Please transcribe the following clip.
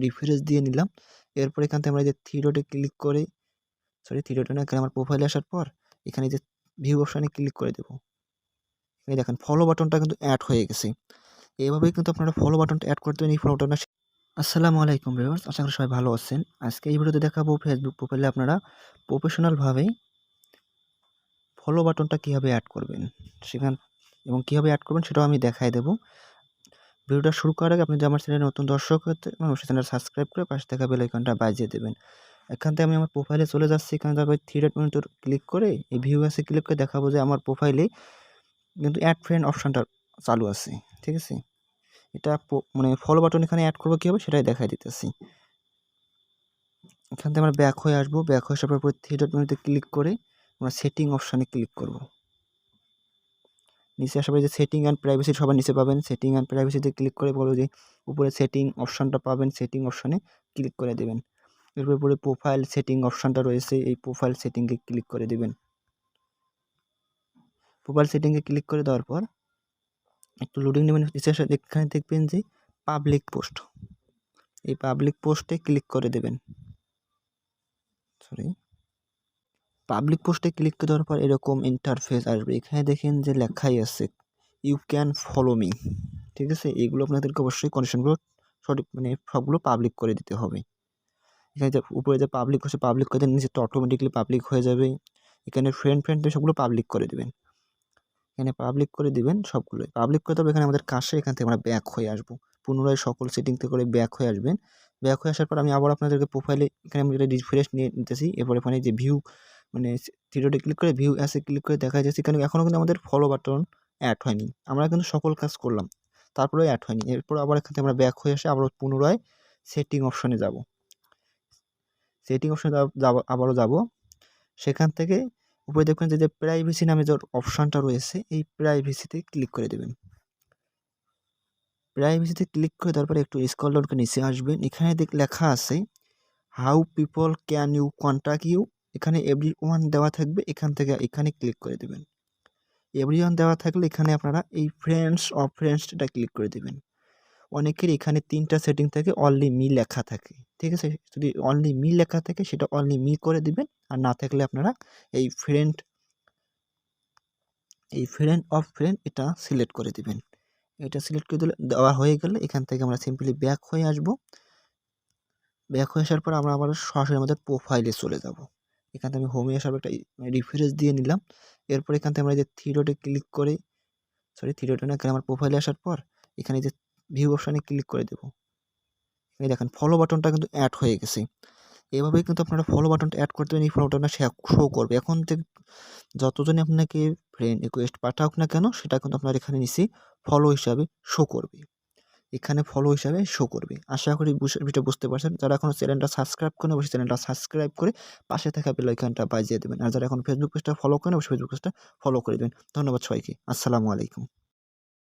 Refresh দিয়ে নিলাম। এরপর এখান থেকে আমরা যে থ্রি ডটে ক্লিক করে থ্রি ডটে না, এখানে আমার প্রোফাইলে আসার পর এখানে যে ভিউ অপশানে ক্লিক করে দেবো। এই দেখেন ফলো বাটনটা কিন্তু অ্যাড হয়ে গেছে। এভাবেই কিন্তু আপনারা ফলো বাটনটা অ্যাড করতে পারেন। এই ফলো বাটনটা আসসালামু আলাইকুম ভিউয়ার্স, আশা করি সবাই ভালো আছেন। আজকে এই ভিডিওতে দেখাবো ফেসবুক প্রোফাইলে আপনারা প্রফেশনালভাবে ফলো বাটনটা কীভাবে অ্যাড করবেন এবং কীভাবে অ্যাড করবেন সেটাও আমি দেখাই দেবো। ভিডিওটা শুরু করার আগে আপনি যদি আমার চ্যানেলে নতুন দর্শক হতে অবশ্যই চ্যানেল সাবস্ক্রাইব করে পাশে থাকা বেল আইকনটা বাজিয়ে দেবেন। এখান থেকে আমি আমার প্রোফাইলে চলে যাচ্ছি। এখানে তারপরে থ্রি ডট মেনুতে ক্লিক করে এই ভিউ অ্যাসে ক্লিক করে দেখাবো যে আমার প্রোফাইলে কিন্তু অ্যাড ফ্রেন্ড অপশানটা চালু আছে। ঠিক আছে, এটা মানে ফলো বাটন এখানে অ্যাড করবো কীভাবে সেটাই দেখাই দিতেছি। এখান থেকে আমরা ব্যাক হয়ে আসবো। ব্যাক হয়ে আসার পর থ্রি ডট মেনুতে ক্লিক করে আমরা সেটিং অপশানে ক্লিক করব। নিচে আসার পরে যে সেটিং অ্যান্ড প্রাইভেসি সবার নিচে পাবেন। সেটিং অ্যান্ড প্রাইভেসিতে ক্লিক করে বলবো যে উপরে সেটিং অপশানটা পাবেন, সেটিং অপশানে ক্লিক করে দেবেন। এরপর উপরে প্রোফাইল সেটিং অপশানটা রয়েছে, এই প্রোফাইল সেটিংয়ে ক্লিক করে দেবেন। প্রোফাইল সেটিংয়ে ক্লিক করে দেওয়ার পর একটু লোডিং নেবেন। নিচে আসে এখানে দেখবেন যে পাবলিক পোস্ট, এই পাবলিক পোস্টে ক্লিক করে দেবেন। পাবলিক পোস্টে ক্লিক করে দেওয়ার পর এরকম ইন্টারফেস আসবে। এখানে দেখেন যে লেখাই আছে ইউ ক্যান ফলো মি। ঠিক আছে, এইগুলো আপনাদেরকে অবশ্যই কন্ডিশনগুলো সঠিক মানে সবগুলো পাবলিক করে দিতে হবে। এখানে যে উপরে যে পাবলিক হচ্ছে পাবলিক করে দেন, নিচে অটোমেটিকলি পাবলিক হয়ে যাবে। এখানে ফ্রেন্ড সবগুলো পাবলিক করে দেবেন। এখানে পাবলিক করে দিবেন সবগুলোই পাবলিক করে দেবো। এখানে আমাদের কাছে এখান থেকে আমরা ব্যাক হয়ে আসবো। পুনরায় সকল সেটিং থেকে করে ব্যাক হয়ে আসবেন। ব্যাক হয়ে আসার পর আমি আবার আপনাদেরকে প্রোফাইলে এখানে আমি যেটা রিফ্রেশ নিয়ে নিতেছি। এরপর এখানে যে ভিউ মানে থ্রি ডটে ক্লিক করে ভিউ অ্যাসে ক্লিক করে দেখা যাচ্ছে এখানে এখনও কিন্তু আমাদের ফলো বাটন অ্যাড হয়নি। আমরা কিন্তু সকল কাজ করলাম, তারপরেও অ্যাড হয়নি। এরপর আবার এখান থেকে আমরা ব্যাক হয়ে আসে আবার পুনরায় সেটিং অপশনে যাব। সেটিং অপশনে আবারও যাব। সেখান থেকে উপরে দেখবেন যে প্রাইভেসি নামে যে অপশানটা রয়েছে, এই প্রাইভেসিতে ক্লিক করে দেবেন। প্রাইভেসিতে ক্লিক করে তারপরে একটু স্ক্রল ডাউন করে নিচে আসবেন। এখানে লেখা আছে how people can you contact you. এখানে এভরিওয়ান দেওয়া থাকবে, এখান থেকে এখানে ক্লিক করে দেবেন। এভরিওয়ান দেওয়া থাকলে এখানে আপনারা এই ফ্রেন্ডসটা ক্লিক করে দেবেন। অনেকের এখানে 3টা সেটিং থাকে, অনলি মি লেখা থাকে। ঠিক আছে, যদি অনলি মি লেখা থাকে সেটা অনলি মি করে দিবেন। আর না থাকলে আপনারা এই ফ্রেন্ড অফ ফ্রেন্ড এটা সিলেক্ট করে দিবেন। এটা সিলেক্ট করে দেওয়া হয়ে গেলে এখান থেকে আমরা সিম্পলি ব্যাক হয়ে আসব। ব্যাক হয়ে আসার পর আমরা আবার সরাসরি আমাদের প্রোফাইলে চলে যাব। এখান থেকে আমি হোমে আসার একটা রিফ্রেশ দিয়ে নিলাম। এরপর এখান থেকে আমরা যে থ্রি ডটে ক্লিক করে থ্রি ডটে না, এখানে আমার প্রোফাইলে আসার পর এখানে যে ভিউ অপশানে ক্লিক করে দেবো। এই দেখেন ফলো বাটনটা কিন্তু অ্যাড হয়ে গেছে। এভাবেই কিন্তু আপনারা ফলো বাটনটা অ্যাড করতে পারেন। এই ফলো বাটনটা শো করবে। এখন থেকে যতজনই আপনাকে ফ্রেন্ড রিকোয়েস্ট পাঠাক না কেন সেটা কিন্তু আপনার এখানে নিচে ফলো হিসাবে শো করবে। এখানে ফলো হিসাবে শো করবে। আশা করি বিষয়টা বুঝতে পারছেন। যারা এখনও চ্যানেলটা সাবস্ক্রাইব করেন অবশ্যই চ্যানেলটা সাবস্ক্রাইব করে পাশে থাকা বেল আইকনটা বাজিয়ে দেবেন। আর যারা এখন ফেসবুক পেজটা ফলো করেন অবশ্যই ফেসবুক পেজটা ফলো করে দেবেন। ধন্যবাদ সবাইকে। আসসালামু আলাইকুম।